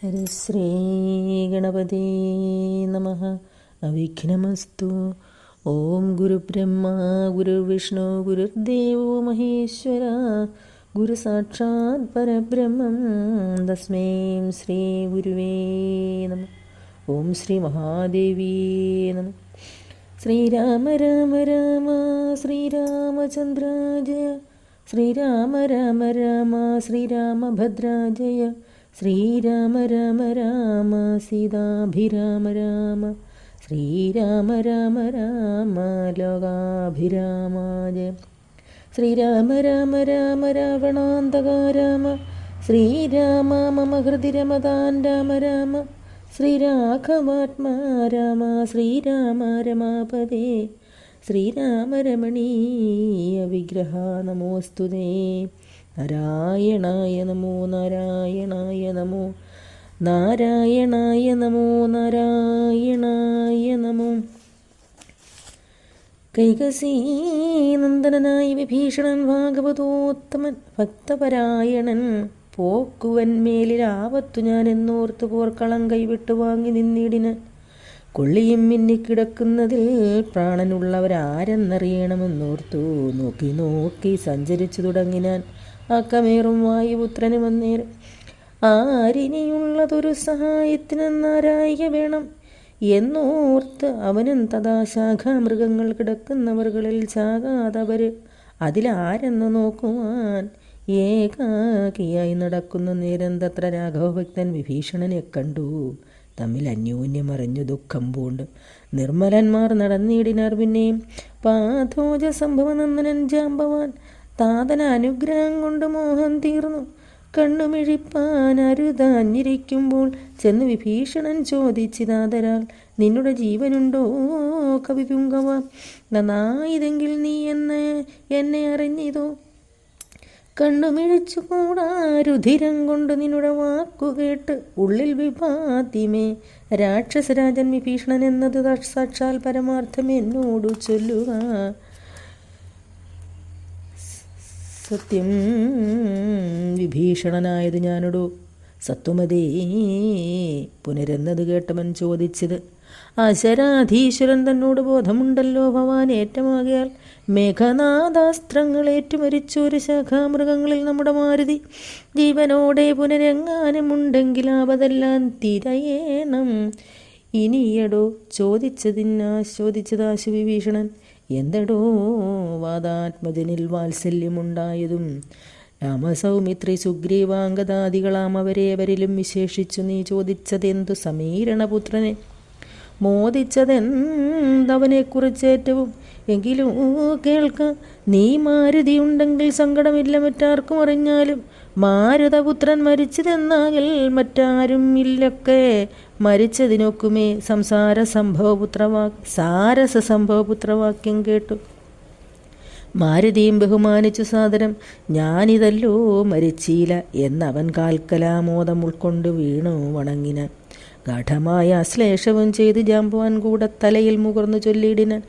ഹരിശ്രീ ഗണപതേ നമഃ. അവിഘ്നമസ്തു. ഓം ഗുരുബ്രഹ്മ ഗുരുർവിഷ്ണു ഗുരുർദേവോ മഹേശ്വര ഗുരു സാക്ഷാത് പരബ്രഹ്മം തസ്മൈ ശ്രീ ഗുരുവേ നമഃ. ഓം ശ്രീ മഹാദേവീ നമഃ. ശ്രീരാമ രാമ രാമ ശ്രീരാമചന്ദ്ര ജയ ശ്രീരാമ രാമ രാമ ശ്രീരാമഭദ്ര ജയ ശ്രീരാമ രാമ രാമ സീതാഭിരാമ രാമ ശ്രീരാമ രാമ രാമ ലോകാഭിരാമ ജയ ശ്രീരാമ രാമ രാമ രാവണാന്തക രാമ ശ്രീരാമ മമ ഹൃദി രമതാൻ രാമ രാമ ശ്രീരാഘവാത്മാ രാമ ശ്രീരാമ രമാപദേ ശ്രീരാമ രമണീയ വിഗ്രഹ നമോസ്തുതേ. നാരായണായ നമോ നാരായണായ നമോ നാരായണായ നമോ നാരായണായ നമോ. കൈകസീനന്ദനായ വിഭീഷണൻ ഭാഗവതോത്തമൻ ഭക്തപരായണൻ പോക്കുവൻ മേലിലാവത്തു ഞാൻ എന്നോർത്ത് പോർക്കളം കൈവിട്ട് വാങ്ങി നിന്നിടിന്. കൊള്ളിയും മിന്നിക്കിടക്കുന്നതിൽ പ്രാണനുള്ളവരാരെന്നറിയണമെന്നോർത്തു നോക്കി നോക്കി സഞ്ചരിച്ചു തുടങ്ങിനാൻ. അക്കമേറും വായുപുത്രന് വന്നേരം ആരിനിയുള്ളതൊരു സഹായത്തിനെന്നാരായിക വേണം എന്നോർത്ത് അവനും തഥാ ശാഖാമൃഗങ്ങൾ കിടക്കുന്നവറുകളിൽ ചാകാതവർ അതിലാരെന്ന് നോക്കുവാൻ ഏകാകിയായി നടക്കുന്ന നേരം തത്ര രാഘവഭക്തൻ വിഭീഷണനെ കണ്ടു. തമ്മിൽ അന്യോന്യമറിഞ്ഞു ദുഃഖം പൂണ്ട് നിർമ്മലന്മാർ നടന്നിടിനാർ. പിന്നെയും പാഥോജ സംഭവനന്ദനൻ ജാമ്പവാൻ താതന അനുഗ്രഹം കൊണ്ട് മോഹം തീർന്നു. കണ്ണുമിഴിപ്പാൻ അരുതാഞ്ഞിരിക്കുമ്പോൾ ചെന്ന് വിഭീഷണൻ ചോദിച്ചിതാതരാൽ നിന്നുടെ ജീവനുണ്ടോ കവിപുങ്കവ? നന്നായതെങ്കിൽ നീ എന്നെ അറിഞ്ഞിതോ? കണ്ണുമിഴിച്ചുകൂടാ രുധിരം കൊണ്ട് നിന്നുടെ വാക്കുകേട്ട് ഉള്ളിൽ വിഭാതിമേ രാക്ഷസരാജൻ വിഭീഷണൻ എന്നത് സാക്ഷാൽ പരമാർത്ഥം എന്നോടു ചൊല്ലുക. സത്യം വിഭീഷണനായത് ഞാനോടു സത്വമതേ പുനരെന്നത് കേട്ടവൻ ചോദിച്ചത്. അശരാധീശ്വരൻ തന്നോട് ബോധമുണ്ടല്ലോ ഭവാൻ ഏറ്റമാകിയാൽ മേഘനാഥാസ്ത്രങ്ങളേറ്റുമരിച്ചൊരു ശാഖാമൃഗങ്ങളിൽ നമ്മുടെ മാരുതി ജീവനോടെ പുനരെങ്ങാനുമുണ്ടെങ്കിൽ ആപതെല്ലാം തിരയേണം. ഇനിയടോ ചോദിച്ചതാശു വിഭീഷണൻ. എന്തടോ വാദാത്മജനിൽ വാത്സല്യമുണ്ടായതും രാമസൗമിത്രി സുഗ്രീവാംഗദാദികളാം അവരേവരിലും വിശേഷിച്ചു നീ ചോദിച്ചതെന്തു സമീരണപുത്രനെ മോദിച്ചതെന്തവനെക്കുറിച്ചേറ്റവും എങ്കിലും കേൾക്ക. നീ മാരുതിയുണ്ടെങ്കിൽ സങ്കടമില്ല, മറ്റാർക്കും അറിഞ്ഞാലും മാരുതപുത്രൻ മരിച്ചതെന്നാകിൽ മറ്റാരും ഇല്ലൊക്കെ മരിച്ചതിനൊക്കുമേ സാരസ സംഭവപുത്രവാക്യം കേട്ടു. മാരുതിയും ബഹുമാനിച്ചു സാദരം ഞാനിതല്ലോ മരിച്ചീല എന്നവൻ കാൽക്കലാമോദം ഉൾക്കൊണ്ട് വീണു വണങ്ങിനാൻ. ഗാഠമായ അശ്ലേഷവും ചെയ്ത് ജാമ്പവാൻ കൂടെ തലയിൽ മുകർന്നു ചൊല്ലിയിടിനാൻ.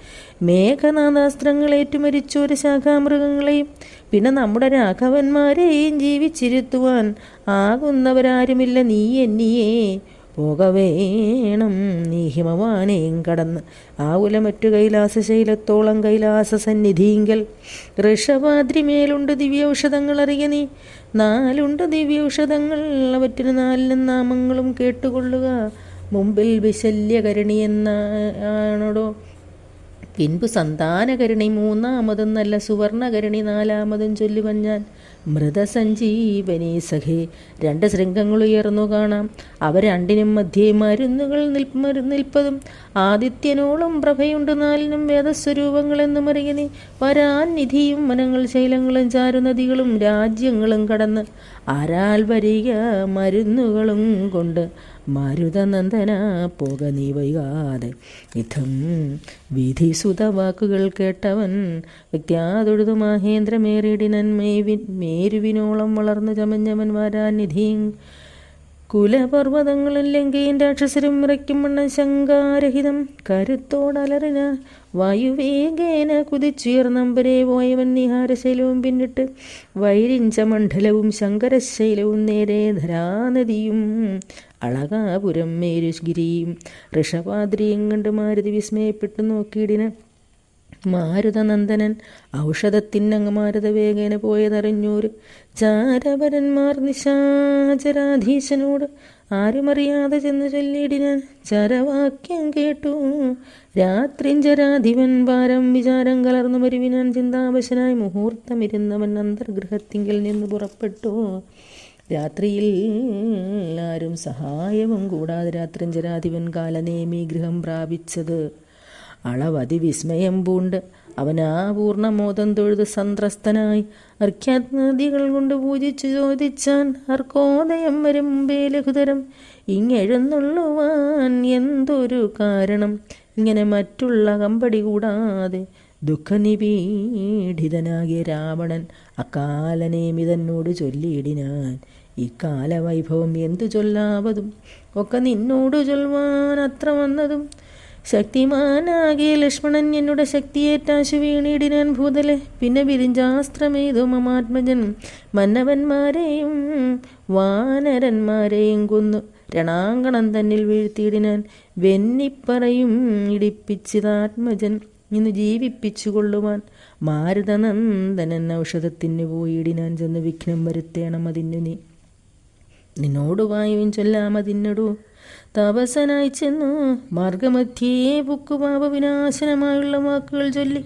മേഘനാഥാസ്ത്രങ്ങളേറ്റുമരിച്ചൊരു ശാഖാമൃഗങ്ങളെയും പിന്നെ നമ്മുടെ രാഘവന്മാരെയും ജീവിച്ചിരുത്തുവാൻ ആകുന്നവരാരുമില്ല. നീ എന്നിയേ പോകവേണം. നീ ഹിമവാനെയും കടന്ന് ആകുലമറ്റു കൈലാസശൈലത്തോളം കൈലാസ സന്നിധിങ്കൽ ഋഷഭാദ്രിമേലുണ്ട് ദിവ്യൌഷധങ്ങൾ അറിയ നീ. 4 ദിവ്യൌഷധങ്ങൾ, അവറ്റിന് 4 നാമങ്ങളും കേട്ടുകൊള്ളുക. മുമ്പിൽ വിശല്യകരണി എന്നാണോ, പിൻപു സന്താനകരണി, 3-മതും നല്ല സുവർണകരണി, 4-മതും ചൊല്ലുവൻ ഞാൻ. മൃതസഞ്ജീവനി സഖേ 2 ശൃംഗങ്ങളുയർന്നു കാണാം. അവ 2-നും മധ്യേ മരുന്നുകൾ നിൽപ്പതും ആദിത്യനോളം പ്രഭയുണ്ട്. 4-നും വേദസ്വരൂപങ്ങളെന്നും അറിയണേ. വരാനിധിയും വനങ്ങൾ ശൈലങ്ങളും ചാരുനദികളും രാജ്യങ്ങളും കടന്ന് ആരാൽ വരിക മരുന്നുകളും കൊണ്ട് മരുതനന്ദന പോക നീ വൈകാതെ. ഇത്തം വിധിസുത വാക്കുകൾ കേട്ടവൻ വ്യക്തിയാതൊഴുതു മഹേന്ദ്രമേറിയിടിനൻ. മേരുവിനോളം വളർന്നു ചമഞ്ഞവൻ വരാനിധിയും കുലപർവ്വതങ്ങളും ലങ്കയും രാക്ഷസരും ഇറയ്ക്കും വണ്ണം ശങ്കാരഹിതം കരുത്തോടലറിന വായുവേഗേന കുതിച്ചുയർന്നമ്പരെ പോയവൻ നിഹാരശൈലവും പിന്നിട്ട് വൈരിഞ്ച മണ്ഡലവും ശങ്കരശൈലവും നേരെ ധരാനദിയും അളകാപുരം മേരുഗിരിയും ഋഷപാദ്രിയും കണ്ട് മാരുതി വിസ്മയപ്പെട്ടു നോക്കിയിടിന്. മാരുതനന്ദനൻ ഔഷധത്തിനങ്ങ് മാരുതവേഗേന പോയതറിഞ്ഞൂര് ചാരവരന്മാർ നിശാചരാധീശനോട് ആരുമറിയാതെ ചെന്ന് ചൊല്ലിയിടിനാൻ. ചരവാക്യം കേട്ടു രാത്രിഞ്ചരാധിപൻ ഭാരം വിചാരം കലർന്നു മരുവിനാൻ. ചിന്താവശനായി മുഹൂർത്തമിരുന്നവൻ അന്തർഗൃഹത്തിങ്കിൽ നിന്ന് പുറപ്പെട്ടു. രാത്രിയിൽ ആരും സഹായവും കൂടാതെ രാത്രിഞ്ചരാധിപൻ കാലനേമി ഗൃഹം പ്രാപിച്ചത്. അളവതി വിസ്മയം പൂണ്ട് അവനാ പൂർണ്ണമോദം തൊഴുത് സന്ത്രസ്തനായി അർഘ്യാത്മദികൾ കൊണ്ട് പൂജിച്ചു ചോദിച്ചാൻ. അർക്കോദയം വരും മുമ്പേ ലഘുതരം ഇങ്ങെഴുന്നള്ളുവാൻ എന്തൊരു കാരണം? ഇങ്ങനെ മറ്റുള്ള കമ്പടി കൂടാതെ ദുഃഖനിപീഡിതനാകിയ രാവണൻ അക്കാലനേമിതന്നോട് ചൊല്ലിയിടിനാൻ. ഇക്കാലവൈഭവം എന്തു ചൊല്ലാവതും ഒക്കെ നിന്നോട് ചൊൽവാൻ അത്ര വന്നതും. ശക്തിമാനാകിയ ലക്ഷ്മണൻ എന്നുടെ ശക്തിയേറ്റാശു വീണിടിനാൻ ഭൂതലെ. പിന്നെ വിരിഞ്ചാസ്ത്രമേതു മമാത്മജൻ മന്നവന്മാരെയും വാനരന്മാരെയും കൊന്നു രണാങ്കണം തന്നിൽ വീഴ്ത്തിയിടിനാൻ. വെന്നിപ്പറയും ഇടിപ്പിച്ചിതാത്മജൻ ഇന്ന് ജീവിപ്പിച്ചു കൊള്ളുവാൻ. മാരുതനന്ദനൻ ഔഷധത്തിന് പോയിടിനാൻ. ചെന്ന് വിഘ്നം വരുത്തേണം അതിനു നീ. നിന്നോട് വായുവും ചൊല്ലാമതിന്നടു. തപസനായി ചെന്നു മാർഗമധ്യേ പുക്കുപാപ വിനാശനമായുള്ള വാക്കുകൾ ചൊല്ലി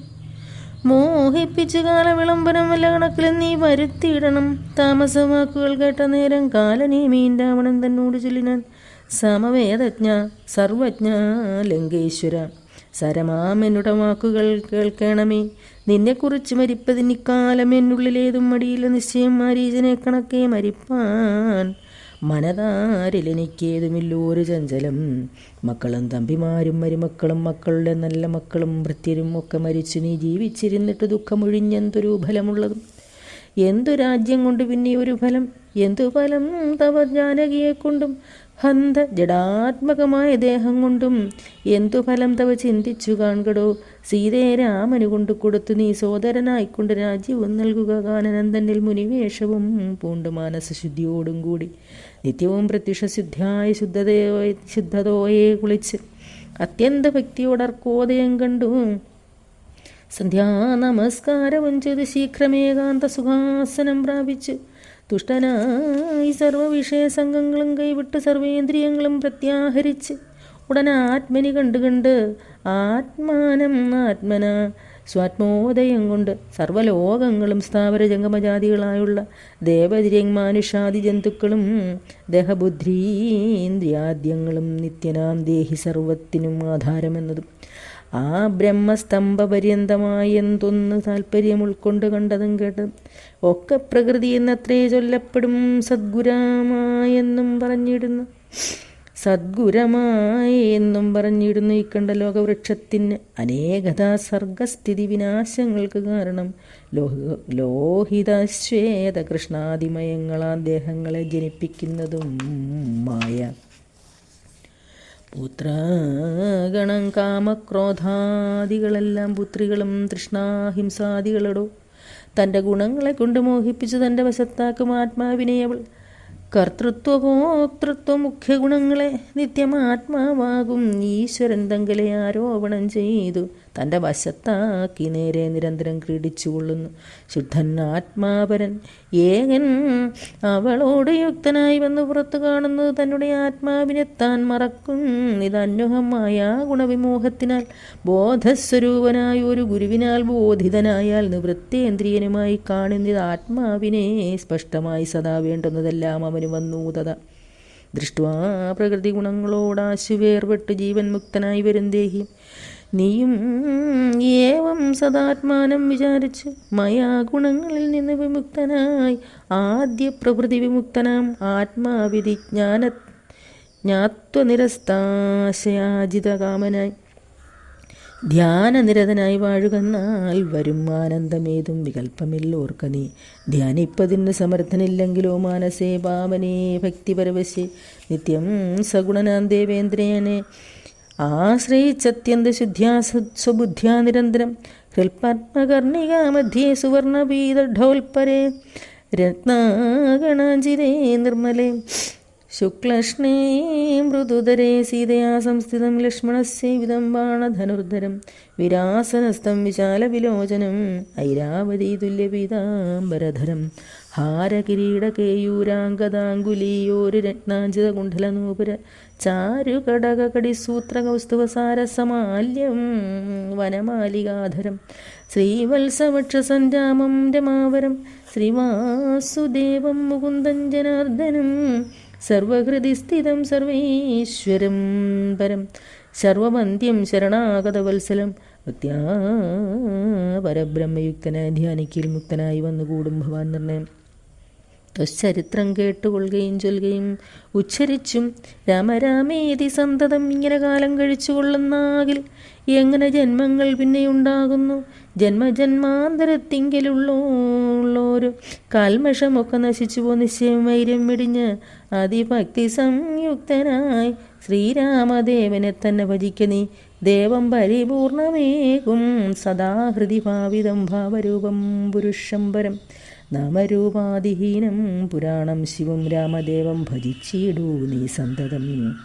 മോഹിപ്പിച്ചു കാലവിളംബരം വല്ല കണക്കിൽ നീ വരുത്തിയിടണം. താമസവാക്കുകൾ കേട്ട നേരം കാലനേമീൻ രാവണൻ തന്നോട് ചൊല്ലിനാൻ. സമവേദജ്ഞ സർവജ്ഞ ലങ്കേശ്വര സരമാമെന്നുടെ വാക്കുകൾ കേൾക്കണമേ. നിന്നെക്കുറിച്ച് മരിപ്പതിനിക്കാലം എന്നുള്ളിലേതും മടിയില്ല. നിശ്ചയം മാരീചനെ കണക്കെ മരിപ്പാൻ മനതാരിലെനിക്കേതുമില്ലോരു ചഞ്ചലം. മക്കളും തമ്പിമാരും മരുമക്കളും മക്കളുടെ നല്ല മക്കളും ഭൃത്യരും ഒക്കെ മരിച്ചു. നീ ജീവിച്ചിരുന്നിട്ട് ദുഃഖമൊഴിഞ്ഞെന്തൊരു ഫലമുള്ളതും? എന്തു രാജ്യം കൊണ്ട് പിന്നെ ഒരു ഫലം? എന്തു ഫലം തവ ജാനകിയെ കൊണ്ടും ഹന്ത ജഡാത്മകമായ ദേഹം കൊണ്ടും? എന്തു ഫലം തവ ചിന്തിച്ചു കാൺകടോ? സീതയെ രാമന് കൊണ്ട് കൊടുത്തു നീ സോദരനായിക്കൊണ്ട് രാജ്യവും നൽകുക. കാനനന്ദനിൽ മുനിവേഷവും പൂണ്ട് മാനസശുദ്ധിയോടും കൂടി നിത്യവും പ്രത്യക്ഷശുദ്ധിയായ ശുദ്ധതോയെ കുളിച്ച് അത്യന്ത ഭക്തിയോടർക്കോദയം കണ്ടു സന്ധ്യാനമസ്കാരവും ചെയ്ത് ശീഘ്രമേകാന്ത സുഖാസനം പ്രാപിച്ചു തുഷ്ടനായി സർവവിഷയസംഘങ്ങളും കൈവിട്ട് സർവേന്ദ്രിയങ്ങളും പ്രത്യാഹരിച്ച് ഉടനെ ആത്മനി കണ്ട് ആത്മാനം ആത്മന സ്വാത്മോദയം കൊണ്ട് സർവലോകങ്ങളും സ്ഥാവര ജംഗമജാതികളായുള്ള ദേവതിര്യന്മാനുഷാദി ജന്തുക്കളും ദേഹബുദ്ധീന്ദ്രിയാദ്യങ്ങളും നിത്യനാം ദേഹി സർവത്തിനും ആധാരമെന്നതും ആ ബ്രഹ്മസ്തംഭപര്യന്തമായി എന്തൊന്ന് താല്പര്യം ഉൾക്കൊണ്ട് കണ്ടതും കേട്ടതും ഒക്കെ പ്രകൃതി എന്നത്രേ ചൊല്ലപ്പെടും. സദ്ഗുരമായെന്നും പറഞ്ഞിടുന്നു ഈ കണ്ട ലോകവൃക്ഷത്തിന് അനേകതാ സർഗസ്ഥിതി വിനാശങ്ങൾക്ക് കാരണം ലോഹിതശ്വേത കൃഷ്ണാദിമയങ്ങളാ ദേഹങ്ങളെ ജനിപ്പിക്കുന്നതും മായ. പുത്രഗണം കാമക്രോധാദികളെല്ലാം പുത്രികളും തൃഷ്ണാഹിംസാദികളടോ. തൻ്റെ ഗുണങ്ങളെ കൊണ്ട് മോഹിപ്പിച്ച് തൻ്റെ വശത്താക്കും ആത്മാവിനെ അവൾ. കർത്തൃത്വ മുഖ്യ ഗുണങ്ങളെ നിത്യം ആത്മാവാകും ഈശ്വരൻ തങ്കലെ ആരോപണം ചെയ്തു തൻ്റെ വശത്താക്കി നേരെ നിരന്തരം ക്രീഡിച്ചു കൊള്ളുന്നു. ശുദ്ധൻ ആത്മാപരൻ ഏകൻ അവളോട് യുക്തനായി വന്ന് പുറത്തു കാണുന്നത് തന്നുടെ ആത്മാവിനെ താൻ മറക്കും. ഇത് അന്വഹമായ ഗുണവിമോഹത്തിനാൽ ബോധസ്വരൂപനായ ഒരു ഗുരുവിനാൽ ബോധിതനായാൽ നിവൃത്തേന്ദ്രിയനുമായി കാണുന്നത് ആത്മാവിനെ സ്പഷ്ടമായി സദാ വേണ്ടുന്നതെല്ലാം അവന് വന്നൂതത. ദൃഷ്ട്വാ പ്രകൃതി ഗുണങ്ങളോടാശു വേർപെട്ട് ജീവൻ മുക്തനായി വരും ദേഹി നീയും ഏവം സദാത്മാനം വിചാരിച്ച് മയാഗുണങ്ങളിൽ നിന്ന് വിമുക്തനായി ആദ്യ പ്രകൃതി വിമുക്തനാം ആത്മാവിധി ജ്ഞാത്വനിരസ്താശയാജിതകാമനായി ധ്യാനനിരതനായി വാഴുകന്നാൽ വരും ആനന്ദമേതും വികല്പമില്ലോർക്ക നീ. ധ്യാനിപ്പതിന് സമർത്ഥനില്ലെങ്കിലോ മാനസേ പാവനേ ഭക്തിപരവശേ നിത്യം സഗുണനാം ദേവേന്ദ്രയനെ ആശ്രയിച്ചത്യന്ത ശുദ്ധ്യാ സ്വബുദ്ധ്യാ നിരന്തരം ഹൃൽപത്മകർണികാ മധ്യേ സുവർണപീതഢോൽപരേ രത്നാഗണാഞ്ചിരേ നിർമ്മലേ ശുക്ലഷ്ണേ മൃദുതരേ സീതയാ സംസ്ഥിതം ലക്ഷ്മണസ്യവിധം ബാണധനുർധരം വിരാസനസ്ഥം വിശാലവിലോചനം ഐരാവതീ തുല്യപീതാംബരധരം ഹാരകിരീടകേയൂരാംഗദാങ്കുലീയോരു രത്നാഞ്ചിതകുണ്ഠലനൂപുര ചാരുകടകടിസൂത്രകൗസ്തുവസാരസമാല്യം വനമാലികാധരം ശ്രീവത്സവക്ഷസഞ്ജാമം രമാവരം ശ്രീവാസുദേവം മുകുന്ദം ജനാർദ്ദനം സർവഹൃദി സ്ഥിതം സർവേശ്വരം പരം സർവവന്ധ്യം ശരണാഗതവത്സലം ഭക്ത്യാ പരബ്രഹ്മയുക്തനായി ധ്യാനിക്കൽ മുക്തനായി വന്നുകൂടും ഭവാൻ നിർണയം. തശ്ചരിത്രം കേട്ടുകൊള്ളുകയും ചൊല്ലുകയും ഉച്ചരിച്ചും രാമരാമേതി സന്തതം ഇങ്ങനെ കാലം കഴിച്ചുകൊള്ളുന്നാകിൽ എങ്ങനെ ജന്മങ്ങൾ പിന്നെയുണ്ടാകുന്നു? ജന്മജന്മാന്തരത്തിങ്കലുള്ളോരു കാൽമഷമൊക്കെ നശിച്ചുപോ നിശ്ചയം വൈര്യം വെടിഞ്ഞ് അതിഭക്തി സംയുക്തനായി ശ്രീരാമദേവനെ തന്നെ ഭജിക്ക നീ. ദേവം പരിപൂർണമേകും സദാഹൃതി ഭാവിതം ഭാവരൂപം പുരുഷംബരം നാമരൂപാതിഹീനം പുരാണം ശിവം രാമദേവം ഭജിച്ചിടൂ നീ സന്തതം.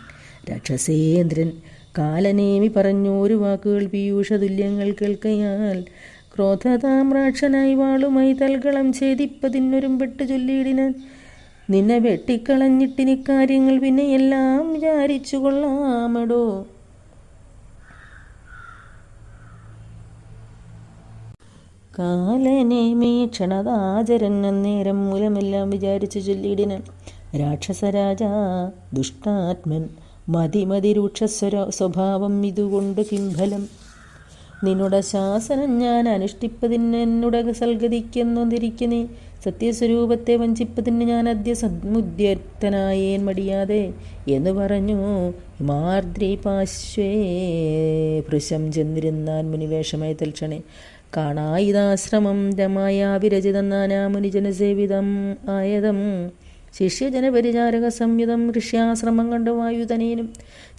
രാക്ഷസേന്ദ്രൻ കാലനേമി പറഞ്ഞോരു വാക്കുകൾ പീയൂഷതുല്യങ്ങൾ കേൾക്കയാൽ ക്രോധതാമ്രാക്ഷനായി വാളുമായി തൽകളം ഛേദിപ്പതിനൊരുമ്പെട്ട് ചൊല്ലിയിടിനാൻ. നിന്നെ വെട്ടിക്കളഞ്ഞിട്ടിനിക്കാര്യങ്ങൾ പിന്നെ എല്ലാം വിചാരിച്ചു കൊള്ളാമടോ. കാലനേമി ക്ഷണതാചരൻ അന്നേരം മൂലമെല്ലാം വിചാരിച്ചു ചൊല്ലിയിടിനാൻ. രാക്ഷസരാജ ദുഷ്ടാത്മൻ മതിരൂക്ഷ സ്വഭാവം ഇതുകൊണ്ട് കിംഫലം. നിന്നുടെ ശാസനം ഞാൻ അനുഷ്ഠിപ്പതിനെന്നുടെ സൽഗതിക്കെന്നൊന്നിരിക്കുന്നേ. സത്യസ്വരൂപത്തെ വഞ്ചിപ്പതിന് ഞാൻ അദ്യ സദ്മുദ്യക്തനായേൻ മടിയാതെ എന്ന് പറഞ്ഞു ഹിമാർദ്രീപാശ്വേ ഭൃശം ചെന്നിരുന്നാൻ മുനിവേഷമായി തൽക്ഷണേ. കാണായിതാശ്രമം രമായ വിരചിതം നാനാമുനിജനസേവിതം ആയതം ശിഷ്യജനപരിചാരക സംയുതം ഋഷ്യാശ്രമം കണ്ടു വായുതനേനും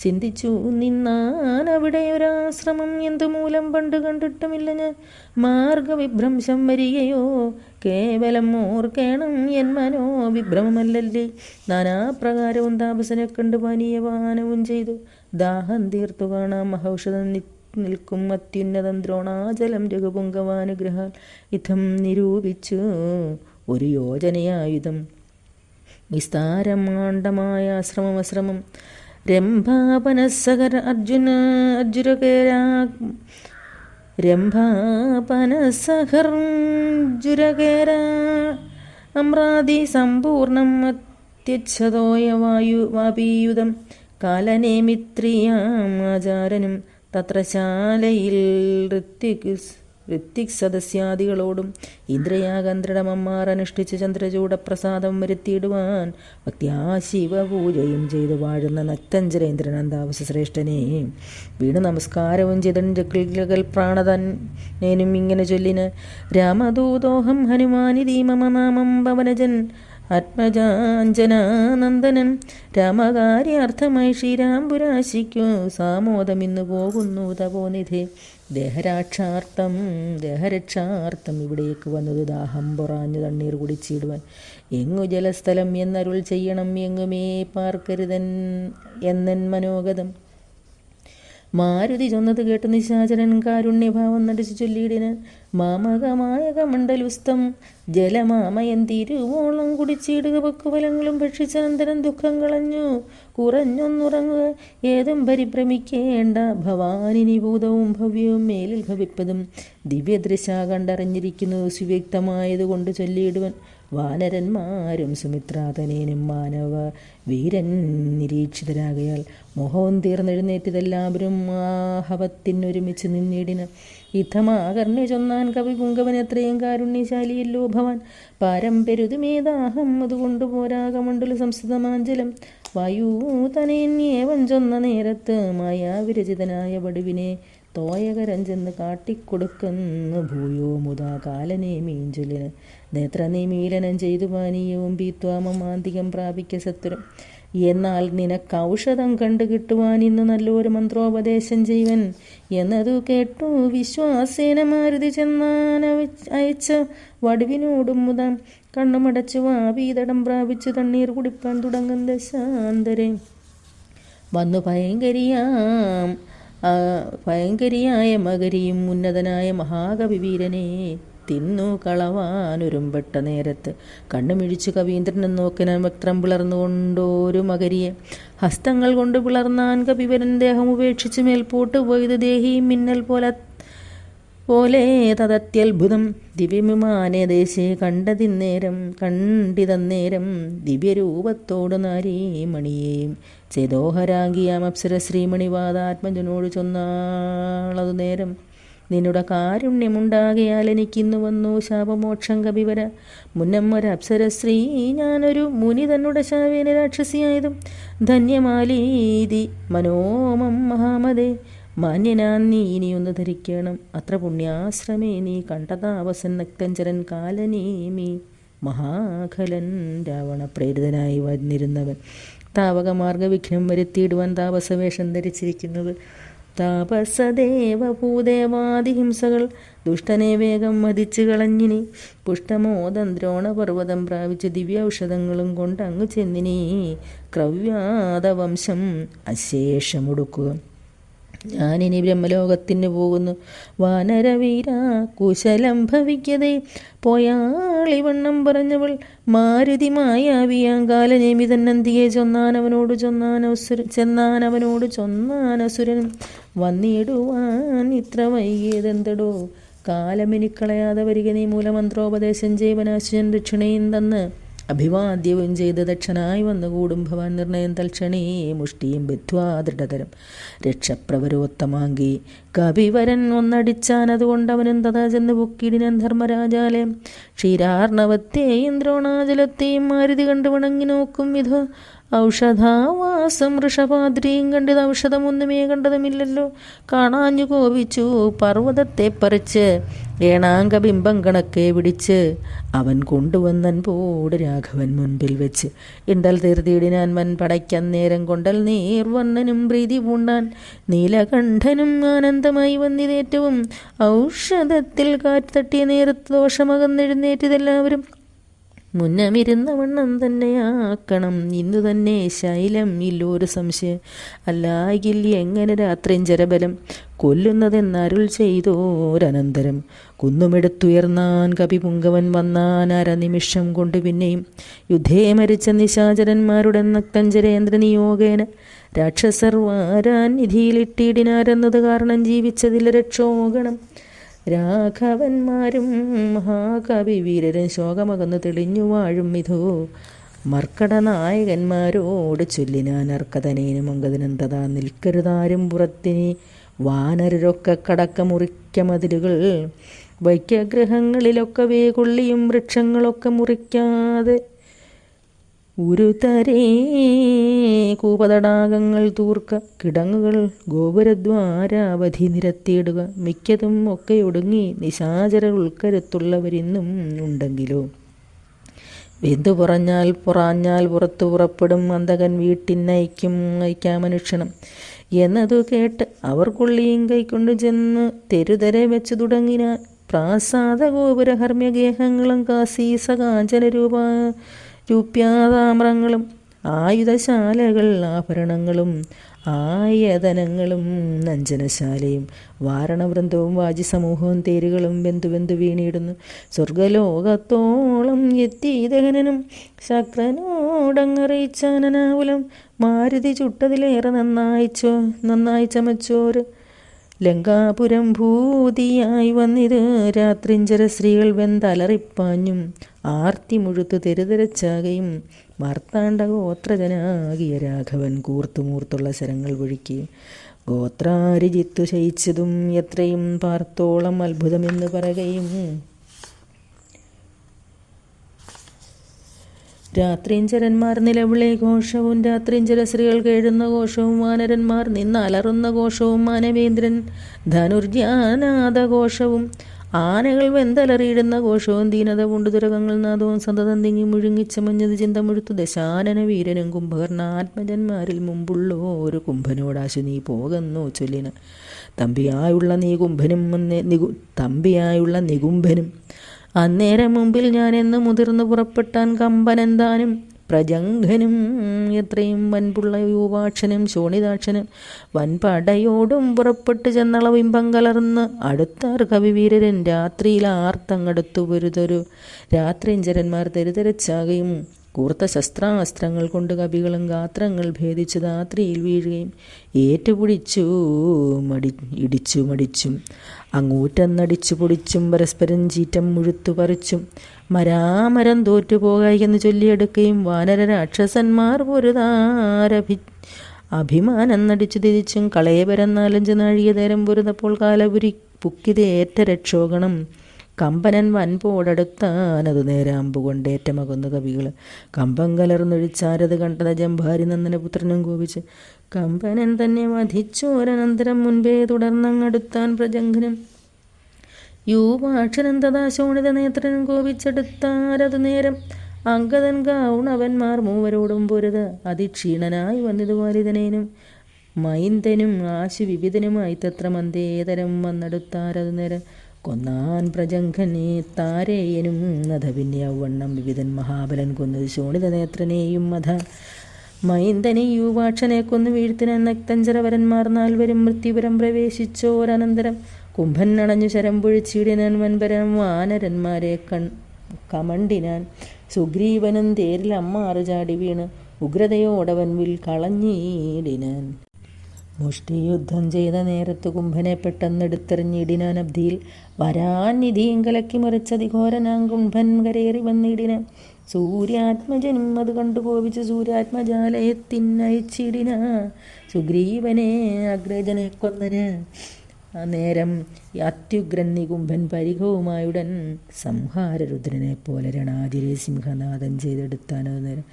ചിന്തിച്ചു നിന്നാൻ അവിടെ ഒരാശ്രമം എന്തുമൂലം പണ്ട് കണ്ടിട്ടുമില്ല ഞാൻ. മാർഗവിഭ്രംശം വരികയോ കേവലം ഓർക്കേണം എൻ മനോ വിഭ്രമമല്ലല്ലേ. നാനാപ്രകാരവും താപസനെ കണ്ടു പാനീയപാനവും ചെയ്തു ദാഹം തീർത്തു കാണാം മഹൌഷധം നിൽക്കും അത്യുന്നതം ദ്രോണാചലം രഘുപുങ്കവാനുഗ്രഹാൽ ഇത്തം നിരൂപിച്ചു ഒരു യോജനയായുധം വിസ്താരമാണ്ഡമായ ആശ്രമം രംഭാപനസഹർ രംഭാപനസഹർജുരകേര അമ്രാദി സമ്പൂർണം അത്യച്ഛതോയ വാപീയുധം കാലനേമിത്രിയാം ആചാരനും തത്ര ശാലയിൽ ഋത്വിക് സദസ്യാദികളോടും ഇന്ദ്രയാഗന്ത്രടമന്മാർ അനുഷ്ഠിച്ച് ചന്ദ്രചൂടപ്രസാദം വരുത്തിയിടുവാൻ ഭക്ത്യാശിവപൂജയും ചെയ്തു വാഴുന്ന നക്തഞ്ചരേന്ദ്രനന്ദാവസ ശ്രേഷ്ഠനെ വീണ് നമസ്കാരവും ചെയ്തൽ പ്രാണതന്നേനും ഇങ്ങനെ ചൊല്ലിന്. രാമദൂതോഹം ഹനുമാനിധീ മമ നാമം പവനജൻ ആത്മജാഞ്ജനാനന്ദനൻ. രാമകാര്യാർത്ഥമായി ശ്രീരാംപുരാശിക്കു സാമോദമിന്നു പോകുന്നു തപോനിധി. ദേഹരക്ഷാർത്ഥം ഇവിടേക്ക് വന്നത് ദാഹം പൊറാഞ്ഞു തണ്ണീർ കുടിച്ചിടുവാൻ. എങ്ങു ജലസ്ഥലം എന്നരുൾ ചെയ്യണം എങ്ങുമേ പാർക്കരുതൻ എന്നൻ മനോഗതം. മാരുതി ചൊന്നത് കേട്ട് നിശാചരൻ കാരുണ്യഭാവം നടിച്ചു ചൊല്ലിയിടിന്. മാമകമായ കമണ്ഡലുസ്തം ജലമാമയൻ തിരുവോളം കുടിച്ചിടുക പക്കുഫലങ്ങളും ഭക്ഷിച്ചാന്തരം ദുഃഖം കളഞ്ഞു കുറഞ്ഞൊന്നുറങ്ങുക. ഏതും പരിഭ്രമിക്കേണ്ട ഭവാനിനി ഭൂതവും ഭവ്യവും മേലിൽ ഭവിപ്പതും ദിവ്യദൃശ കണ്ടറിഞ്ഞിരിക്കുന്നു സുവ്യക്തമായതുകൊണ്ട് ചൊല്ലിയിടുവൻ. വാനരന്മാരും സുമിത്രാതനേനും മാനവ വീരൻ നിരീക്ഷിതരാകയാൽ മോഹവും തീർന്നെഴുന്നേറ്റതെല്ലാവരും ആഹവത്തിനൊരുമിച്ച് നിന്നിടിന്. യുദ്ധമാകർണ്യ ചൊന്നാൻ കവി പുങ്കവൻ എത്രയും കാരുണ്യശാലിയല്ലോ ഭവാൻ. പാരം പെരുതുമേദാഹം അതുകൊണ്ട് പോരാകമണ്ഡല സംസ്ഥിതമാഞ്ചലം. വായുതനേന്യേവൻ ചൊന്ന നേരത്ത് മായാവിരചിതനായ വടുവിനെ തോയകരം ചെന്ന് കാട്ടിക്കൊടുക്കുന്നു ഭൂയോ മുതാ കാലനേമീഞ്ചൊല്ലിന്. നേത്രനീമീലനം ചെയ്തു പാനീയവും പീത്വാമമാന്തികം പ്രാപിക്ക സത്വരം. എന്നാൽ നിനക്ക് ഔഷധം കണ്ടു കിട്ടുവാൻ ഇന്ന് നല്ലൊരു മന്ത്രോപദേശം ചെയ്യുവൻ എന്നതു കേട്ടു വിശ്വാസേന മാരുതി ചെന്നാൻ അയച്ച വടുവിനോടും മുതം കണ്ണുമടച്ചു വാപീതടം പ്രാപിച്ചു തണ്ണീർ കുടിപ്പാൻ തുടങ്ങും ദശാന്തരെ വന്നു ഭയങ്കരിയായ മകരിയും ഉന്നതനായ മഹാകവി വീരനെ തിന്നു കളവാനൊരുമ്പെട്ട നേരത്ത് കണ്ണുമിഴിച്ചു കവീന്ദ്രനും നോക്കിനാൻ വക്രം പിളർന്നുകൊണ്ടോരു മകരിയെ ഹസ്തങ്ങൾ കൊണ്ട് പിളർന്നാൻ കവിവരൻ ദേഹം ഉപേക്ഷിച്ച് മേൽപോട്ട് പോയത് ദേഹിയും മിന്നൽ പോലെ തദത്യത്ഭുതം ദിവ്യവിമാനേ ദേശേ കണ്ടിതന്നേരം ദിവ്യരൂപത്തോട് നാരീമണിയെയും ചേതോഹരാംഗിയാം അപ്സര ശ്രീമണിവാദാത്മജനോട് ചൊന്നാളതു നേരം നിന്നുടെ കാരുണ്യമുണ്ടാകയാൽ എനിക്കിന്നു വന്നു ശാപമോക്ഷം കവിവര മുന്നം ഒരപ്സരശ്രീ ഞാനൊരു മുനി തന്നുടെ ശാവേന രാക്ഷസിയായതും ധന്യമാലീതി മനോമം മഹാമതേ മാന്യനാൻ നീ ഇനിയൊന്ന് ധരിക്കണം അത്ര പുണ്യാശ്രമേ നീ കണ്ടതാവസൻ നക്തഞ്ചരൻ കാലനീമി മഹാഖലൻ രാവണ പ്രേരിതനായി വന്നിരുന്നവൻ താവകമാർഗവിഘ്നം വരുത്തിയിടുവാൻ താപസവേഷം ധരിച്ചിരിക്കുന്നത് താപസദേവഭൂദേവാദിഹിംസകൾ ദുഷ്ടനെ വേഗം മതിച്ചു കളഞ്ഞിനി പുഷ്ടമോദം ദ്രോണപർവ്വതം പ്രാപിച്ച് ദിവ്യൌഷധങ്ങളും കൊണ്ട് അങ്ങ് ചെന്നിനി ക്രവ്യാതവംശം അശേഷമൊടുക്കുക ഞാനിനി ബ്രഹ്മലോകത്തിന് പോകുന്നു വാനരവീര കുശലം ഭവിക്കതേ പോയാളിവണ്ണം പറഞ്ഞവൾ മാരുതി മായാവിയാങ്കാലനേമിതൻ നന്ദിയെ ചെന്നാനവനോട് ചൊന്നാനസുരനും വന്നിടുവാൻ ഇത്ര വൈകിയതെന്തടോ കാലമെനിക്കളയാതെ വരിക നീ മൂലമന്ത്രോപദേശം ചെയ്വനാശുചൻ ദക്ഷിണയും തന്ന് അഭിവാദ്യവും ചെയ്ത് ദക്ഷനായി വന്നുകൂടും ഭവാൻ നിർണയം തൽക്ഷണേ മുഷ്ടിയും ബദ്ധ്വാ ദൃഢതരം രക്ഷപ്രവരോത്തമാങ്കി കവിവരൻ ഒന്നടിച്ചാൻ അതുകൊണ്ടവനും തഥാ ചെന്ന് പൊക്കിടിനാൻ ധർമ്മരാജാലയം ക്ഷീരാർണവത്തെയും ദ്രോണാജലത്തെയും മാരുതി കണ്ടു വണങ്ങി നോക്കും വിധോ ഔഷധാവാസം വൃഷഭാദ്രിയും കണ്ടത് ഔഷധമൊന്നുമേ കണ്ടതുമില്ലല്ലോ കാണാഞ്ഞു കോപിച്ചു പർവ്വതത്തെ പറിച്ച് ഏണാംഗബിംബം കണക്കെ പിടിച്ച് അവൻ കൊണ്ടുവന്നൻ പോട് രാഘവൻ മുൻപിൽ വെച്ച് ഇണ്ടൽ തീർത്തിയിടിനാൻ വൻ പടയ്ക്കന്നേരം കൊണ്ടൽ നീർവർണ്ണനും പ്രീതി പൂണ്ടാൻ നീലകണ്ഠനും ആനന്ദമായി വന്നിതേറ്റവും ഔഷധത്തിൽ കാറ്റ് തട്ടിയ നേരത്ത് ദോഷമകന്നെഴുന്നേറ്റതെല്ലാവരും മുന്നമിരുന്ന വണ്ണം തന്നെയാക്കണം ഇന്നു തന്നെ ശൈലം ഇല്ലൊരു സംശയം അല്ലായിൽ എങ്ങനെ രാത്രിഞ്ചരബലം കൊല്ലുന്നതെന്നരുൾ ചെയ്തോരനന്തരം കുന്നുമെടുത്തുയർന്നാൻ കവിപുങ്കവൻ വന്നാൻ അരനിമിഷം കൊണ്ട് പിന്നെയും യുദ്ധേ മരിച്ച നിശാചരന്മാരുടെ നക്തഞ്ചരേന്ദ്ര നിയോഗേന രാക്ഷസർ വാരാൻ നിധിയിലിട്ടിടിനാരെന്നത് കാരണം ജീവിച്ചതിൽ രക്ഷോഗണം രാഘവന്മാരും മഹാകവി വീരരും ശോകമകന്ന് തെളിഞ്ഞു വാഴും വിധോ മർക്കടനായകന്മാരോട് ചൊല്ലിനാൻ അർക്കതനേനും അങ്കദനും തഥാ നിൽക്കരുതാരും പുറത്തിനി വാനരരൊക്കെ കടക്ക മുറിക്ക മതിലുകൾ വൈക്യഗ്രഹങ്ങളിലൊക്കെ കൊള്ളിയും വൃക്ഷങ്ങളൊക്കെ മുറിക്കാതെ ഉരുതരേ കൂപതടാകങ്ങൾ തൂർക്ക കിടങ്ങുകൾ ഗോപുരദ്വാരാവധി നിരത്തിയിടുക മിക്കതും ഒക്കെ ഒടുങ്ങി നിശാചര ഉൾക്കരുത്തുള്ളവരിന്നും ഉണ്ടെങ്കിലോ വെന്തു പുറഞ്ഞാൽ പുറത്തു പുറപ്പെടും അന്തകൻ അയക്കാമനുക്ഷണം എന്നതു കേട്ട് അവർ കൊള്ളിയും കൈക്കൊണ്ടു ചെന്ന് തെരുതരെ വെച്ചു തുടങ്ങിനാൻ പ്രാസാദ ഗോപുര ഹർമ്യഗേഹങ്ങളും കാശീസകാഞ്ചന രൂപ്യാതാമ്രങ്ങളും ആയുധശാലകൾ ആഭരണങ്ങളും ആയതനങ്ങളും നഞ്ചനശാലയും വാരണവൃന്ദവും വാജിസമൂഹവും തേരുകളും ബന്ധു വീണിടുന്നു സ്വർഗലോകത്തോളം എത്തി ദഹനനും ശക്രനോടങ്ങറിയിച്ചാനനാകുലം മാരുതി ചുട്ടതിലേറെ നന്നായി ചമച്ചോര് ലങ്കാപുരം ഭൂതിയായി വന്നിത് രാത്രിഞ്ചര സ്ത്രീകൾ വെന്തലറിപ്പാഞ്ഞും ആർത്തി മുഴുത്തു തെരുതെരച്ചാകയും മാർത്താണ്ഡ ഗോത്രജനാകിയ രാഘവൻ കൂർത്തുമൂർത്തുള്ള ശരങ്ങൾ ഒഴുക്കിയും ഗോത്രാരിജിത്തു ശയിച്ചതും എത്രയും പാർത്തോളം അത്ഭുതമെന്ന് പറയുകയും രാത്രിഞ്ചരന്മാർ നിലവിളി ഘോഷവും രാത്രിഞ്ചര സ്ത്രീകൾ കേഴുന്ന ഘോഷവും വാനരന്മാർ നിന്ന് അലറുന്ന ഘോഷവും മാനവേന്ദ്രൻ ധനുർജ്ഞാനാദ ഘോഷവും ആനകൾ വെന്തലറിയിടുന്ന ഘോഷവും ദീനത പൂണ്ടു തുരകങ്ങൾ നാദവും സന്തതം തിങ്ങി മുഴുങ്ങിച്ചമഞ്ഞത് ചിന്തമുഴുത്തു ദശാനന വീരനും കുംഭകർണാത്മജന്മാരിൽ മുമ്പുള്ള ഒരു കുംഭനോടാശു നീ പോകുന്നു ചൊല്ലിന. തമ്പിയായുള്ള നികുംഭനും അന്നേരം മുമ്പിൽ ഞാനെന്ന് മുതിർന്നു പുറപ്പെട്ടാൻ കമ്പനെന്താനും പ്രജംഘനും എത്രയും വൻപുള്ള യൂവാക്ഷനും ശോണിതാക്ഷനും വൻപടയോടും പുറപ്പെട്ട് ചെന്നളവിമ്പം കലർന്ന് അടുത്താർ കവിവീരരൻ രാത്രിയിൽ ആർത്തങ്ങടുത്തു പൊരുതൊരു രാത്രിഞ്ചരന്മാർ തെരുതെരച്ചാകുകയും കൂർത്ത ശസ്ത്രാസ്ത്രങ്ങൾ കൊണ്ട് കവികളും ഗാത്രങ്ങൾ ഭേദിച്ചു രാത്രിയിൽ വീഴുകയും ഏറ്റുപിടിച്ചു ഇടിച്ചു മടിച്ചും അങ്ങൂറ്റന്നടിച്ചു പൊടിച്ചും പരസ്പരം ചീറ്റം മുഴുത്തു പറിച്ചും മരാമരം തോറ്റുപോകായെന്ന് ചൊല്ലിയെടുക്കുകയും വാനര രാക്ഷസന്മാർ അഭിമാനം നടിച്ചു തിരിച്ചും കളയപരം 4-5 നാഴിക നേരം പൊരുതപ്പോൾ കാലപുരി പുക്കിതേറ്റ രക്ഷോഗണം കമ്പനൻ വൻപോടടുത്താനതു നേരാമ്പുകൊണ്ടേറ്റമകുന്ന കവികൾ കമ്പം കലർന്നൊഴിച്ചാരത് കണ്ടത് ജംഭാരി നന്ദനപുത്രനും കോപിച്ച് കമ്പനൻ തന്നെ വധിച്ചോരനന്തരം മുൻപേ തുടർന്നങ്ങടുത്താൻ പ്രജംഘനും യൂവാക്ഷനും തഥാ ശോണിത നേത്രനും കോപിച്ചെടുത്താരതു നേരം അങ്കദൻ ഗൗണവന്മാർ മൂവരോടും പൊരുത് അതിക്ഷീണനായി വന്നിതു വാലിതനേനും മൈന്ദനും ആശു വിവിധനുമായി തത്ര മന്ദേതരം വന്നെടുത്താരതു നേരം കൊന്നാൻ പ്രജംഘനെ താരേയനും നഥ പിന്നെ ഔവണ്ണം വിവിധൻ മഹാബലൻ കൊന്നത് ശോണിത നേത്രനെയും മഥ മൈന്ദനെ യൂവാക്ഷനെ കൊന്നു വീഴ്ത്തിനാൻ നക്തഞ്ചരവരന്മാർ 4 മൃത്യുപുരം പ്രവേശിച്ചോരനന്തരം കുംഭൻ അണഞ്ഞു ശരം പൊഴിച്ചിടിനാൻ വൻപരം വാനരന്മാരെ കമണ്ടിനാൻ സുഗ്രീവനും തേരിൽ അമ്മാറു ചാടി വീണ് ഉഗ്രതയോടവൻ വിൽ കളഞ്ഞിടിനാൻ. മുഷ്ടിയുദ്ധം ചെയ്ത നേരത്ത് കുംഭനെ പെട്ടെന്നെടുത്തെറിഞ്ഞിടിനാൻ അബ്ധിയിൽ വരാൻ നിധിയും കലക്കി മറിച്ചതിഘോരനാം കുംഭൻ കരേറി വന്നിടിനാൻ. സൂര്യാത്മജനും അത് കണ്ടു കോപിച്ച് സൂര്യാത്മജാലയത്തിനയച്ചിടിന സുഗ്രീവനെ അഗ്രജനെ കൊന്നന്. അന്നേരം അത്യുഗ്രൻ നികുംഭൻ പരിഘവുമായുടൻ സംഹാരരുദ്രനെ പോലെ രണാതിരെ സിംഹനാദം ചെയ്തെടുത്താനോ നേരം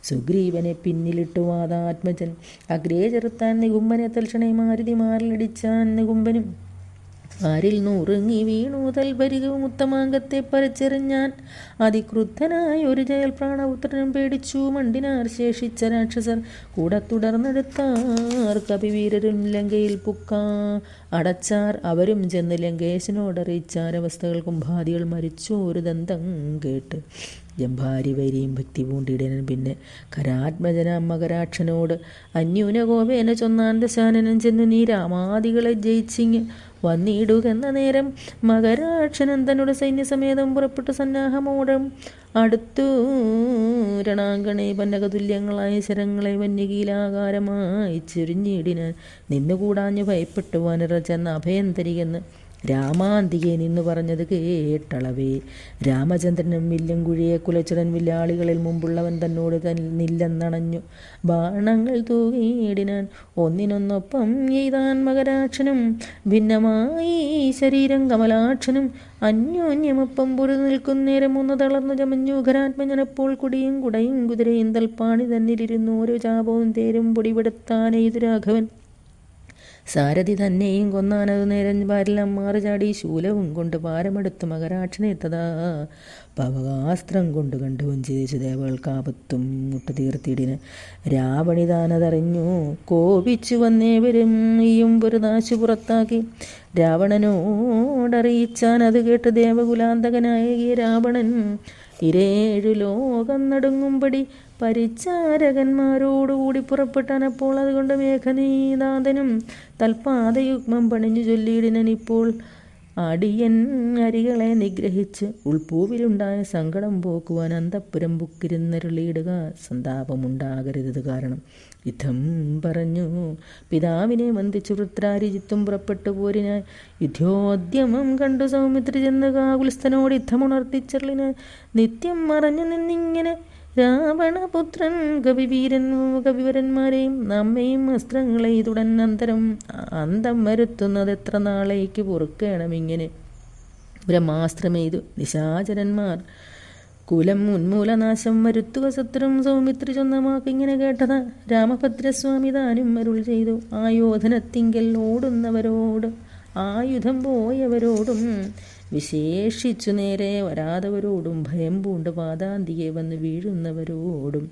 സുഗ്രീവനെ പിന്നിലിട്ടു വാദാത്മജൻ അഗ്രേ ചെറുത്താൻ നികുംബനെ തൽക്ഷണേ മാരുതി മാറിലടിച്ചാൻ. നികുംബനും ആരിൽ നുറുങ്ങി വീണു തൽപരികവും ഉത്തമാംഗത്തെ പറിച്ചെറിഞ്ഞാൻ. അതിക്രുദ്ധനായ ഒരു ജയൽ പ്രാണപുത്രനും പേടിച്ചു മണ്ടിനാർ ശേഷിച്ച രാക്ഷസർ കൂടെ തുടർന്നെടുത്താർ കപിവീരരും ലങ്കയിൽ അടച്ചാർ. അവരും ചെന്ന് ലങ്കേശനോടറിയിച്ചാരവസ്ഥകൾ. കുംഭാദികൾ മരിച്ചു ഒരു ദന്തം കേട്ട് ജംഭാരി വൈരിയും ഭക്തി പൂണ്ടിടനൻ പിന്നെ കരാത്മജനാം മകരാക്ഷനോട് അന്യൂനകോപേന ചൊന്നാൻ ദശാനനം ചെന്ന് നീ രാമാദികളെ ജയിച്ചിങ് വന്നിടുകെന്ന നേരം മകരാക്ഷനൻ തന്നോട് സൈന്യസമേതം പുറപ്പെട്ടു സന്നാഹമോടും അടുത്തു രണാങ്കണേ പന്നകതുല്യങ്ങളായ ശരങ്ങളെ വന്യകീലാകാരമായി ചുരിഞ്ഞിടിനാൻ. നിന്നുകൂടാഞ്ഞു ഭയപ്പെട്ടു വാനര ചെന്ന അഭയം തരികെന്ന് രാമാന്തികെ നിന്നു പറഞ്ഞത് കേട്ടളവേ രാമചന്ദ്രനും വില്ലും കുഴിയെ കുലച്ചടൻ വില്ലാളികളിൽ മുമ്പുള്ളവൻ തന്നോട് നില്ലെന്നണഞ്ഞു ബാണങ്ങൾ തൂകിയിടിനാൻ. ഒന്നിനൊന്നൊപ്പം എയ്താൻ മകരാക്ഷനും ഭിന്നമായി ശരീരം കമലാക്ഷനും അന്യോന്യമൊപ്പം പൊരു നിൽക്കുന്നേരം ഒന്ന് തളർന്നു ചമഞ്ഞു ഖരാത്മജനപ്പോൾ കുടിയും കുടയും കുതിരയും തൽപ്പാണി തന്നിലിരുന്നു ഓരോ ചാപവും തേരും പൊടിപെടുത്താനെയ്തു രാഘവൻ. സാരഥി തന്നെയും കൊന്നാനതു നേരം ഭാരെല്ലാം മാറി ചാടി ശൂലവും കൊണ്ട് പാരമെടുത്ത് മകരാക്ഷനെ തഥാ പവകാസ്ത്രം കൊണ്ട് കണ്ടുവും ചെയ്യിച്ചു ദേവകൾക്കാപത്തും മുട്ടുതീർത്തിടിന്. രാവണിതാനതറിഞ്ഞു കോപിച്ചു വന്നേവരും ഈയും പുരതാശു പുറത്താക്കി രാവണനോടറിയിച്ചാൻ. അത് കേട്ട് ദേവകുലാന്തകനായ രാവണൻ ഇരേഴു ലോകം നടുങ്ങുംപടി പരിചാരകന്മാരോടുകൂടി പുറപ്പെട്ടാൻ. അപ്പോൾ അതുകൊണ്ട് മേഘനീനാഥനും തൽപാദയുഗ്മം പണിഞ്ഞു ചൊല്ലിയിടിനൻ. ഇപ്പോൾ അടിയൻ അരികളെ നിഗ്രഹിച്ച് ഉൾപ്പൂവിലുണ്ടായ സങ്കടം പോക്കുവാൻ അന്തഃപുരം ബുക്കിരുന്നരുളിയിടുക, സന്താപമുണ്ടാകരുത് കാരണം. യുദ്ധം പറഞ്ഞു പിതാവിനെ വന്ദിച്ചു വൃത്രാരിജിത്തും പുറപ്പെട്ടു പോരിനായി. യുദ്ധോദ്യമം കണ്ടു സൗമിത്രി ചെന്ന് കാകുൽസ്ഥനോട് യുദ്ധമുണർത്തിച്ചെള്ളിന് നിത്യം മറഞ്ഞു നിന്നിങ്ങനെ രാവണപുത്രൻ കവിവരന്മാരെയും നമ്മയും അസ്ത്രങ്ങളെ ഇതുടൻ അന്തം വരുത്തുന്നത് എത്ര നാളേക്ക് പൊറുക്കണമിങ്ങനെ ബ്രഹ്മാസ്ത്രമെയ്തു നിശാചരന്മാർ കുലം ഉന്മൂലനാശം വരുത്തുക ശത്രും. സൗമിത്രി ചൊന്നമാക്കിങ്ങനെ കേട്ടതാ രാമഭദ്രസ്വാമി താനും അരുൾ ചെയ്തു. ആയോധനത്തിങ്കൽ ഓടുന്നവരോട് ആയുധം പോയവരോടും വിശേഷിച്ചു നേരെ വരാതവരോടും ഭയം പൂണ്ട് പാതാന്തികെ വന്ന് വീഴുന്നവരോടും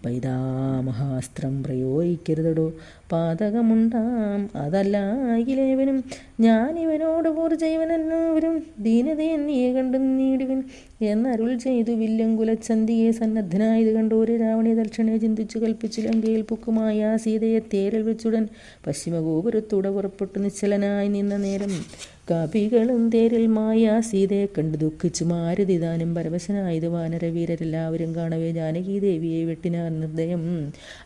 പൈതാമഹാസ്ത്രം പ്രയോഗിക്കരുതടോ, പാതകമുണ്ടാം അതല്ലാകിലേവനും. ഞാനിവനോട് പോർ ചെയ്വനെല്ലാവരും ദീനതയെ നീയെ കണ്ടു നീടുവൻ എന്നരുൾ ചെയ്തു. വില്ലങ്കുലച്ചന്തിയെ സന്നദ്ധനായത് കണ്ടോര് രാവണി തൽക്ഷണെ ചിന്തിച്ചു കൽപ്പിച്ചു ലങ്കയിൽ പുക്കുമായ സീതയെ തേരിൽ വെച്ചുടൻ പശ്ചിമഗോപുരത്തൂടെ പുറപ്പെട്ടു നിശ്ചലനായി നിന്ന നേരം കപികളും തേരിൽ മായ സീതയെ കണ്ടു ദുഃഖിച്ചു. മാരുതിദാനം പരവശനായത് വാനരവീരരെല്ലാവരും കാണവേ ജാനകി ദേവിയെ വെട്ടിനാർ നിർദ്ദയം.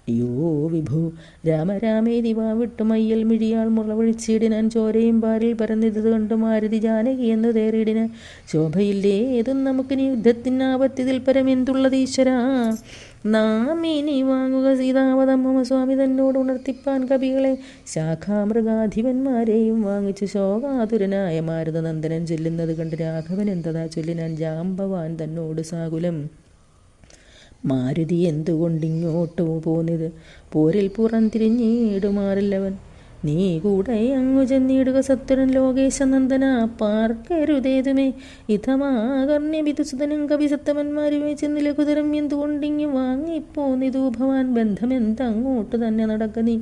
അയ്യോ വിഭു രാമരാമേതി വാവിട്ടു മയ്യൽ മിഴിയാൾ മുറവിളിച്ചിടിനാൻ. ചോരയും പാരിൽ പരന്നിത് കണ്ടു മാരുതി ജാനകി എന്ന് തേറിയിടിന്. ശോഭയില്ലേ ഏതും നമുക്കിനി യുദ്ധത്തിനാപത്തിതിൽ പരമെന്തുള്ളത് ഈശ്വരാ. നാം ഇനി വാങ്ങുക സീതാവതം മമ സ്വാമി തന്നോട് ഉണർത്തിപ്പാൻ കവികളെ ശാഖാമൃഗാധിപന്മാരെയും വാങ്ങിച്ചു. ശോകാതുരനായ മാരുതനന്ദനൻ ചൊല്ലുന്നത് കണ്ട് രാഘവൻ എന്തതാ ചൊല്ലിനാൻ ജാമ്പവാൻ തന്നോട് സാകുലം. മാരുതി എന്തുകൊണ്ടിങ്ങോട്ടു പോന്നിത്, പോരിൽ പുറംതിരിഞ്ഞിടുമാറില്ലവൻ. നീ കൂടെ അങ്ങു ചെന്നിടുക സത്വരൻ ലോകേശനന്ദന. പാർക്കരുതേതുമേ ഇതമാകർണ്യവിതുസുതനും കവിസത്തമന്മാരുമേ ചെന്നില കുതിരം എന്തുകൊണ്ടിങ്ങു വാങ്ങിപ്പോന്നിതു ഭവാൻ. ബന്ധമെന്തങ്ങോട്ട് തന്നെ നടക്ക നീ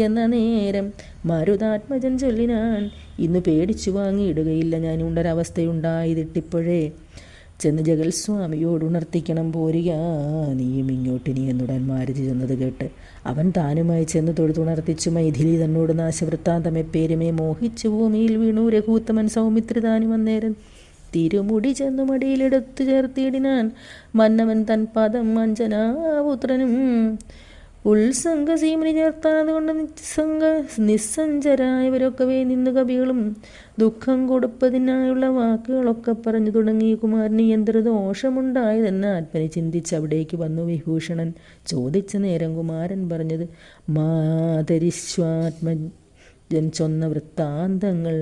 എന്ന നേരം മരുതാത്മജൻ ചൊല്ലിനാൻ. ഇന്നു പേടിച്ചു വാങ്ങിയിടുകയില്ല ഞാൻ, ഉണ്ടൊരവസ്ഥയുണ്ടായതിട്ടിപ്പോഴേ ചെന്ന് ജഗൽസ്വാമിയോട് ഉണർത്തിക്കണം. പോരുക നീയും ഇങ്ങോട്ടിനി എന്നുടൻ മാരുതി ചെന്നത് കേട്ട് അവൻ താനുമായി ചെന്ന് തൊഴുതുണർത്തിച്ചു. മൈഥിലി തന്നോട് നാശവൃത്താന്തമെപ്പേരുമേ മോഹിച്ചു ഭൂമിയിൽ വീണു. രഘൂത്തമൻ സൗമിത്രി താനും അന്നേരം തിരുമുടി ചെന്നു മടിയിലെടുത്തു ചേർത്തിയിടിനാൻ. മന്നവൻ തൻ പദം അഞ്ജനാപുത്രനും ഉത്സംഗസീമനി ചേർത്താൻ. അതുകൊണ്ട് നിസ്സഞ്ചരായവരൊക്കവേ നിന്നു കവികളും ദുഃഖം കൊടുപ്പതിനായുള്ള വാക്കുകളൊക്കെ പറഞ്ഞു തുടങ്ങി. കുമാരന് എന്തൊരു ദോഷമുണ്ടായതെന്ന് ആത്മനെ ചിന്തിച്ച് അവിടേക്ക് വന്നു വിഭൂഷണൻ. ചോദിച്ച നേരം കുമാരൻ പറഞ്ഞത് മാതരിശ്വാത്മജൻ ചൊന്ന വൃത്താന്തങ്ങൾ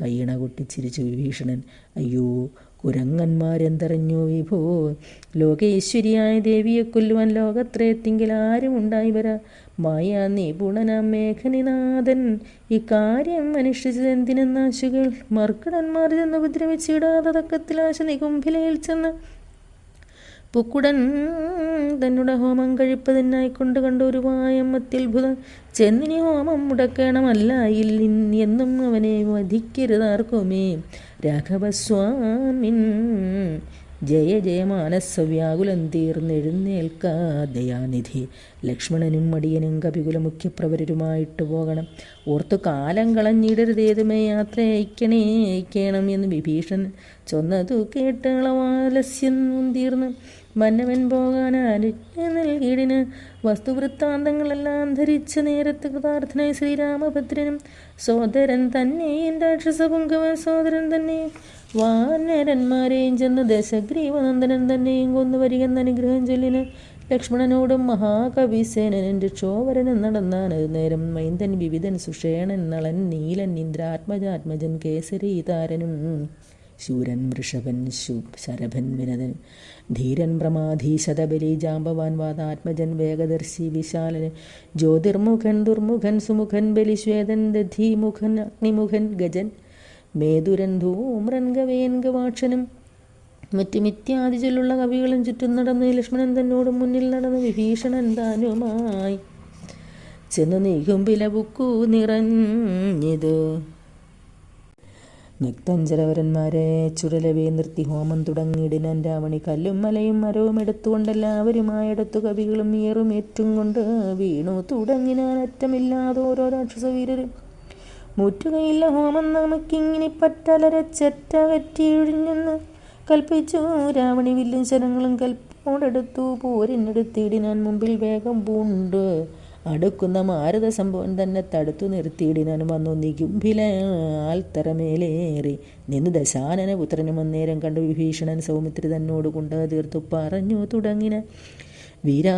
കയ്യണ കൊട്ടിച്ചിരിച്ചു വിഭീഷണൻ. അയ്യോ കുരങ്ങന്മാരെന്തറിഞ്ഞു വിഭോ, ലോകേശ്വരിയായ ദേവിയെ കൊല്ലുവാൻ ലോകത്രയത്തിങ്കിൽ ആരും ഉണ്ടായി വരാ. മായ നിപുണനാം മേഘനിനാഥൻ ഇക്കാര്യം അനുഷ്ഠിച്ചത് എന്തിനെന്നാശുകൾ. മർക്കടന്മാർ ചെന്ന് ഉപദ്രവിച്ചിടാതെ തക്കത്തിലാശ നികുംഭിലയിൽ ചെന്ന് പുക്കുടൻ തന്നുടെ ഹോമം കഴിപ്പതിനായിക്കൊണ്ട് കണ്ട ഒരു വായം അത്യത്ഭുതം. ചെന്നിനി ഹോമം മുടക്കണമല്ല എന്നും അവനെ വധിക്കരുതാർക്കുമേ. രാഘവസ്വാമിൻ ജയ ജയമാനസവ്യാകുലം തീർന്നെഴുന്നേൽക്കാദയാനിധി. ലക്ഷ്മണനും മടിയനും കപികുല മുഖ്യപ്രവരരുമായിട്ട് പോകണം. ഓർത്തു കാലം കളഞ്ഞിടരുതേതുമേ യാത്ര അയക്കണം എന്ന് വിഭീഷണൻ ചൊന്നതു കേട്ടളവാലസ്യം തീർന്ന് മന്നവൻ പോകാൻ അനുജ്ഞ നൽകിയിടിന്. വസ്തുവൃത്താന്തങ്ങളെല്ലാം ധരിച്ച നേരത്ത് കൃതാർത്ഥനായ ശ്രീരാമഭദ്രനും സോദരൻ തന്നെയും രാക്ഷസപുങ്കവൻ സോദരൻ തന്നെ വാനരന്മാരെയും ചെന്ന് ദശഗ്രീവനന്ദനൻ തന്നെയും കൊന്നു വരികെന്ന് അനുഗ്രഹം ചൊല്ലിന്. ലക്ഷ്മണനോടും മഹാകവിസേനൻ രക്ഷോവരനും നടന്നാണ് നേരം. മൈന്ദൻ വിവിധൻ സുഷേണൻ നളൻ നീലൻ ഇന്ദ്രാത്മജാത്മജൻ കേസരി താരനും ശൂരൻ വൃഷഭൻ ശരഭൻ വിനതൻ ധീരൻ പ്രമാധി ശതബലി ജാമ്പവാൻ വാതാത്മജൻ വേഗദർശി വിശാലൻ ജ്യോതിർമുഖൻ ദുർമുഖൻ സുമുഖൻ ബലിശ്വേതൻ ദധിമുഖൻ അഗ്നിമുഖൻ ഗജൻ മേതുരൻ ധൂമ്രൻ ഗവേൻ ഗവാക്ഷനും മറ്റുമിത്യാദി ചൊല്ലുള്ള കവികളും ചുറ്റും നടന്ന് ലക്ഷ്മണൻ തന്നോടും മുന്നിൽ നടന്ന് വിഭീഷണൻ താനുമായി ചെന്ന് നീകുമ്പില ബുക്കു നിറഞ്ഞത്. നക്തഞ്ചരവരന്മാരെ ചുടലവേ നിർത്തി ഹോമം തുടങ്ങിയിടിനാൻ. രാവണി കല്ലും മലയും മരവും എടുത്തുകൊണ്ടെല്ലാവരുമായെടുത്തു കവികളും ഏറും ഏറ്റും കൊണ്ട് വീണു തുടങ്ങിനാൻ. അറ്റമില്ലാതോരോ രാക്ഷസവീരരും മുറ്റുകയില്ല ഹോമം നമുക്കിങ്ങിനി പറ്റലരച്ചറ്റകറ്റിയിഴിഞ്ഞെന്ന് കൽപ്പിച്ചു. രാവണി വില്ലും ശരങ്ങളും കൽപ്പോടെടുത്തു പോരിനെടുത്തിടിനാൻ. മുമ്പിൽ വേഗം പൂണ്ട് അടുക്കുന്ന മാരുത സംഭവം തന്നെ തടുത്തു നിർത്തിയിടിനാൻ. വന്നു നികുംഭില ആൽത്തറമേലേറി നിന്ന് ദശാനന പുത്രനും അന്നേരം കണ്ടു. വിഭീഷണൻ സൗമിത്രി തന്നോട് കൊണ്ട് തീർത്തു പറഞ്ഞു തുടങ്ങിന. വീരാ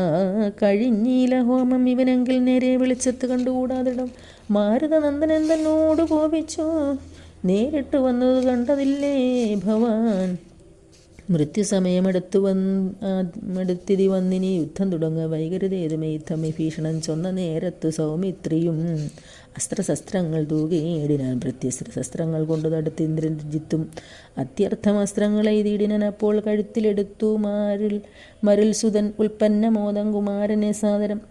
കഴിഞ്ഞീല ഹോമം ഇവനെങ്കിൽ നേരെ വെളിച്ചത്ത് കണ്ടുകൂടാതിടം. മാരുതനന്ദനൻ തന്നോട് കോപിച്ചു നേരിട്ട് വന്നത് കണ്ടതില്ലേ ഭവാൻ. മൃത്യുസമയമെടുത്തിതി വന്നിനി യുദ്ധം തുടങ്ങുക വൈകരുതേതുമേ യുദ്ധം വിഭീഷണൻ ചൊന്ന നേരത്തു സൗമിത്രിയും അസ്ത്രശസ്ത്രങ്ങൾ തൂകിയിടിനാൻ പ്രത്യസ്ത്രശസ്ത്രങ്ങൾ കൊണ്ട് തടുത്ത് ഇന്ദ്രജിത്തും അത്യർത്ഥമസ്ത്രങ്ങൾ എഴുതിയിടിനാൻ. അപ്പോൾ കഴുത്തിലെടുത്തു മരുൽ സുതൻ ഉൽപ്പന്നമോദം കുമാരനെ സാദരം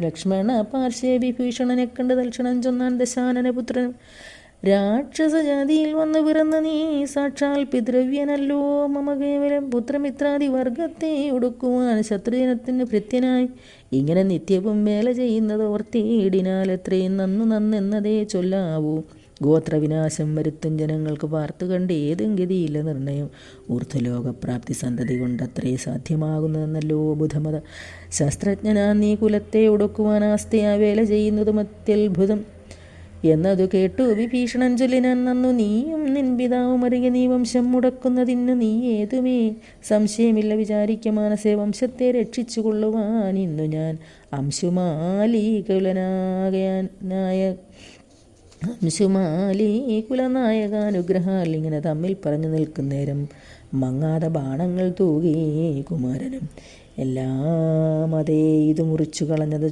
ലക്ഷ്മണ പാർശ്വേ വിഭീഷണനെ കണ്ട് തൽക്ഷണം ചൊന്നാൻ ദശാനനപുത്രൻ രാക്ഷസജാതിയിൽ വന്നു പിറന്ന നീ സാക്ഷാൽ പിതൃവ്യനല്ലോ മമ കേവലം പുത്രമിത്രാദി വർഗത്തെ ഒടുക്കുവാൻ ശത്രുജനത്തിന് ഭൃത്യനായി ഇങ്ങനെ നിത്യവും വേല ചെയ്യുന്നത് ഓർത്തിയിടിനാൽ എത്രയും നന്നെന്നതേ ചൊല്ലാവൂ. ഗോത്രവിനാശം വരുത്തും ജനങ്ങൾക്ക് പാർത്തു കണ്ട് ഏതും ഗതിയില്ല നിർണയം. ഊർധ്വലോകപ്രാപ്തി സന്തതി കൊണ്ടത്രേ സാധ്യമാകുന്നതെന്നല്ലോ ബുധമത. ശാസ്ത്രജ്ഞനാ നീ കുലത്തെ ഒടുക്കുവാൻ ആസ്തയാ വേല ചെയ്യുന്നതും അത്യത്ഭുതം എന്നതു കേട്ടു വിഭീഷണൻ ചൊല്ലിനാൻ. നന്നു നീയും നിൻ പിതാവും അറിയ നീ വംശം മുടക്കുന്നതിന് നീ ഏതുമേ സംശയമില്ല വിചാരിക്ക മാനസേ. വംശത്തെ രക്ഷിച്ചു കൊള്ളുവാൻ ഇന്നു ഞാൻ കുലനായകാനുഗ്രഹാൽ ഇങ്ങനെ തമ്മിൽ പറഞ്ഞു നിൽക്കുന്നേരം മങ്ങാതെ ബാണങ്ങൾ തൂകി കുമാരനും. എല്ലാം അതേ ഇത് മുറിച്ചു കളഞ്ഞത്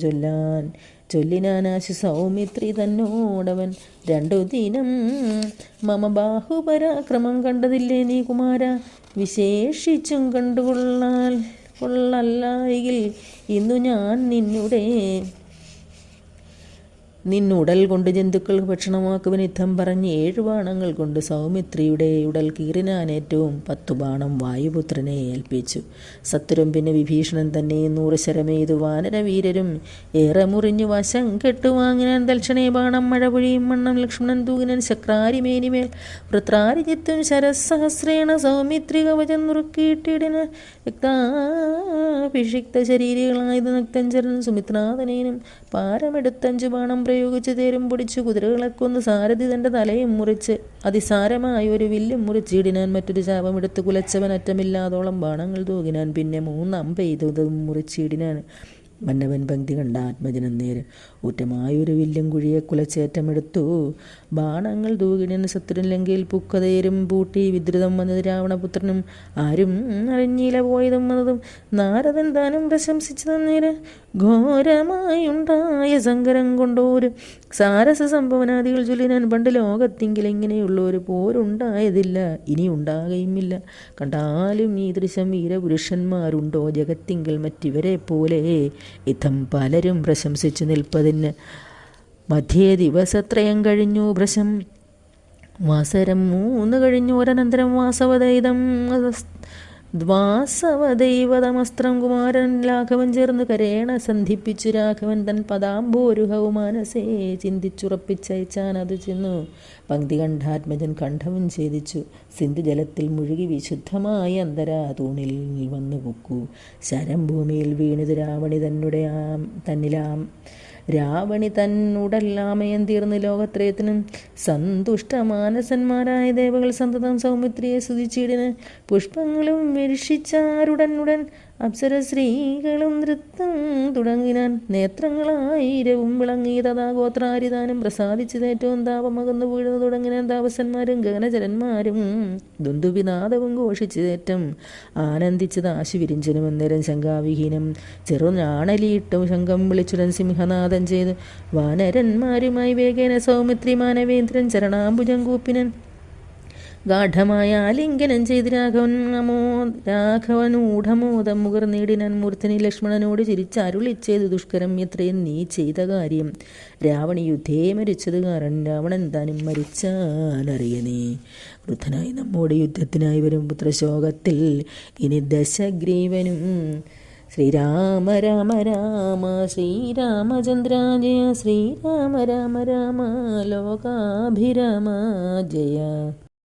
ചൊല്ലിനാനാശു സൗമിത്രി തന്നോടവൻ. 2 ദിനം മമ ബാഹുപരാക്രമം കണ്ടതില്ലേ നീ കുമാര, വിശേഷിച്ചും കൊള്ളല്ലായെങ്കിൽ ഇന്നു ഞാൻ നിന്നുടൽ കൊണ്ട് ജന്തുക്കൾക്ക് ഭക്ഷണമാക്കുവൻ യുദ്ധം പറഞ്ഞ് 7 ബാണങ്ങൾ കൊണ്ട് സൗമിത്രിയുടെ ഉടൽ കീറിനാൻ ഏറ്റവും 10 ബാണം വായുപുത്രനെ ഏൽപ്പിച്ചു. സത്വരം പിന്നെ വിഭീഷണൻ തന്നെ 100 ശരമെയ്തു വാനരവീരരും ഏറെ മുറിഞ്ഞു വശം കെട്ടുവാങ്ങിനാൻ. തൽക്ഷണേ ബാണം മഴ പൊഴിയും മണ്ണം ലക്ഷ്മണൻ തൂകിനൻ ശക്രാരിമേനിമേൽ വൃത്രാരിജിത്തും ശരസഹസ്രേണ സൗമിത്രി കവചം നുറുക്കിയിട്ടിടിന്. രക്താഭിഷിക്ത ശരീരികളായത് നക്തഞ്ചരൻ സുമിത്രാതനേനും പാരമെടുത്തഞ്ചു ബാണം പ്രയോഗിച്ച് തേരും പൊടിച്ചു കുതിരകളെ കൊന്ന് സാരഥി തൻ്റെ തലയും മുറിച്ച് അതിസാരമായ ഒരു വില്ലും മുറിച്ചിടിനാൻ. മറ്റൊരു ശാപമെടുത്ത് കുലച്ചവൻ അറ്റമില്ലാതോളം ബാണങ്ങൾ തൂകിനാൻ. പിന്നെ 3 അമ്പെയ്തും മുറിച്ചിടിനാൻ. മന്നവൻ പങ്ക്തി കണ്ട ആത്മജനം നേരം ഊറ്റമായൊരു വില്ലും കുഴിയെ കുലച്ചേറ്റമെടുത്തു ബാണങ്ങൾ തൂകിടൻ. ശത്രുൻ ലങ്കയിൽ പുക്കതേരും പൂട്ടി വിദ്രുതം വന്നത് രാവണപുത്രനും ആരും അറിഞ്ഞില പോയതും വന്നതും. നാരദൻ താനും പ്രശംസിച്ചു തന്നേരം ഘോരമായുണ്ടായ സങ്കരം കൊണ്ടോരു സാരസ സംഭവനാദികൾ ചൊല്ലിനാൻ. പണ്ട് ലോകത്തെങ്കിൽ ഇങ്ങനെയുള്ള ഒരു പോരുണ്ടായതില്ല, ഇനി ഉണ്ടാകുകയുമില്ല. കണ്ടാലും ഈ ദൃശ്യം വീരപുരുഷന്മാരുണ്ടോ ജഗത്തിങ്കിൽ മറ്റിവരെ പോലെ യുദ്ധം പലരും പ്രശംസിച്ചു നിൽപ്പതിന്. മധ്യേ ദിവസത്രയം കഴിഞ്ഞു ഭ്രശം വാസരം 3 കഴിഞ്ഞു. ഒരനന്തരം വാസവദൈവതമസ്ത്രം കുമാരൻ രാഘവൻ ചേർന്ന് കരേണ സന്ധിപ്പിച്ചു. രാഘവൻ തൻ പദാംബോരുഹവും മനസ്സേ ചിന്തിച്ചുറപ്പിച്ചയച്ചാൻ. അത് ചെന്നു പങ്ക്തി കണ്ഠാത്മജൻ കണ്ഠവും ഛേദിച്ചു. സിന്ധുജലത്തിൽ മുഴുകി വിശുദ്ധമായ അന്തരാതൂണിൽ വന്നു പൊക്കു. ശരം ഭൂമിയിൽ വീണിത് രാവണി തന്നുടല്ലാമയം തീർന്ന് ലോകത്രയത്തിനും സന്തുഷ്ടമാനസന്മാരായ ദേവകൾ സന്തതം സൗമിത്രിയെ സ്തുതിച്ചിടിന്. പുഷ്പങ്ങളും വർഷിച്ചാരുടനുടൻ അപ്സരശ്രീകളും നൃത്തം തുടങ്ങിനാൻ. നേത്രങ്ങളായിരവും വിളങ്ങി തഥാ ഗോത്രാരിതാനും പ്രസാദിച്ചതേറ്റവും താപമകന്നു വീഴുന്നു തുടങ്ങിനാൻ. താപസന്മാരും ഗഗനചരന്മാരും ദുന്ദുവിനാദവും ഘോഷിച്ചതേറ്റം ആനന്ദിച്ചത് ആശു വിരിഞ്ചനും. അന്നേരം ശങ്കാവിഹീനം ചെറുഞാണലിയിട്ടും ശങ്കം വിളിച്ചുടൻ സിംഹനാഥൻ ചെയ്തു. വാനരന്മാരുമായി വേഗേന സൗമിത്രി മാനവേന്ദ്രൻ ചരണാംബുജം കൂപ്പിനൻ. ഗാഠമായ ആലിംഗനം ചെയ്ത് രാഘവനൂഢമോദം മുകർന്നീടിനാൻ. മൂർധനി ലക്ഷ്മണനോട് ചിരിച്ചരുളിച്ചേതു ദുഷ്കരം എത്രയും നീ ചെയ്ത കാര്യം. രാവണി യുദ്ധേ മരിച്ചത് കാരണം രാവണൻ താനും മരിച്ചാലറിയനേ. വൃദ്ധനായി നമ്മോട് യുദ്ധത്തിനായി വരും പുത്രശോകത്തിൽ ഇനി ദശഗ്രീവനും. ശ്രീരാമ രാമ രാമ ശ്രീരാമചന്ദ്ര ജയ ശ്രീരാമ രാമ രാമ ലോകാഭിരാമ ജയ.